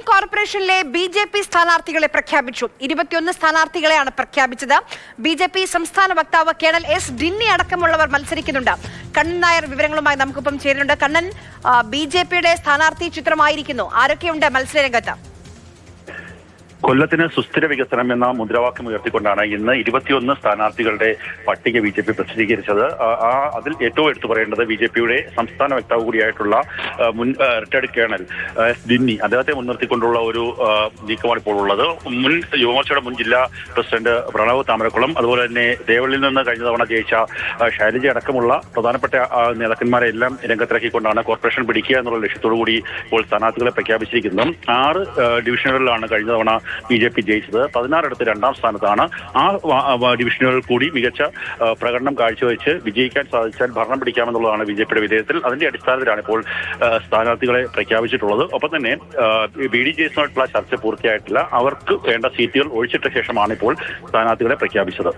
കോർപ്പറേഷനിലെ ബി.ജെ.പി സ്ഥാനാർത്ഥികളെ പ്രഖ്യാപിച്ചു. 21 സ്ഥാനാർത്ഥികളെയാണ് പ്രഖ്യാപിച്ചത്. ബി.ജെ.പി സംസ്ഥാന വക്താവ് കേണൽ എസ് ഡിന്നി അടക്കമുള്ളവർ മത്സരിക്കുന്നുണ്ട്. കണ്ണൻ നായർ വിവരങ്ങളുമായി നമുക്കിപ്പം ചേരുന്നുണ്ട്. കണ്ണൻ, ബി.ജെ.പിയുടെ സ്ഥാനാർത്ഥി ചിത്രമായിരിക്കുന്നു. ആരൊക്കെയുണ്ട് മത്സരരംഗത്ത്? കൊല്ലത്തിന് സുസ്ഥിര വികസനം എന്ന മുദ്രാവാക്യം ഉയർത്തിക്കൊണ്ടാണ് ഇന്ന് 21 സ്ഥാനാർത്ഥികളുടെ പട്ടിക ബി.ജെ.പി പ്രസിദ്ധീകരിച്ചത്. അതിൽ ഏറ്റവും എടുത്തു പറയേണ്ടത് ബി.ജെ.പിയുടെ സംസ്ഥാന വക്താവ് കൂടിയായിട്ടുള്ള മുൻ റിട്ടയർഡ് കേണൽ എസ് ഡിന്നി, അദ്ദേഹത്തെ മുൻനിർത്തിക്കൊണ്ടുള്ള ഒരു നീക്കമാണ് ഇപ്പോൾ ഉള്ളത്. മുൻ യുവമോർച്ചയുടെ മുൻ ജില്ലാ പ്രസിഡന്റ് പ്രണവ് താമരക്കുളം, അതുപോലെ തന്നെ ദേവളിൽ നിന്ന് കഴിഞ്ഞ തവണ ജയിച്ച ശൈലജ അടക്കമുള്ള പ്രധാനപ്പെട്ട നേതാക്കന്മാരെ എല്ലാം രംഗത്തിറക്കിക്കൊണ്ടാണ് കോർപ്പറേഷൻ പിടിക്കുക എന്നുള്ള ലക്ഷ്യത്തോടു കൂടി ഇപ്പോൾ സ്ഥാനാർത്ഥികളെ പ്രഖ്യാപിച്ചിരിക്കുന്നത്. 6 ഡിവിഷനുകളിലാണ് കഴിഞ്ഞ തവണ ബി.ജെ.പി ജയിച്ചത്. 16 രണ്ടാം സ്ഥാനത്താണ്. ഡിവിഷനുകൾ കൂടി മികച്ച പ്രകടനം കാഴ്ചവെച്ച് വിജയിക്കാൻ സാധിച്ചാൽ ഭരണം പിടിക്കാമെന്നുള്ളതാണ് ബി.ജെ.പിയുടെ വിധേയത്തിൽ. അതിന്റെ അടിസ്ഥാനത്തിലാണ് ഇപ്പോൾ സ്ഥാനാർത്ഥികളെ പ്രഖ്യാപിച്ചിട്ടുള്ളത്. ഒപ്പം തന്നെ ബി.ഡി.ജെ.എസുമായിട്ടുള്ള ചർച്ച പൂർത്തിയായിട്ടില്ല. അവർക്ക് വേണ്ട സീറ്റുകൾ ഒഴിച്ചിട്ട ശേഷമാണ് ഇപ്പോൾ സ്ഥാനാർത്ഥികളെ പ്രഖ്യാപിച്ചത്.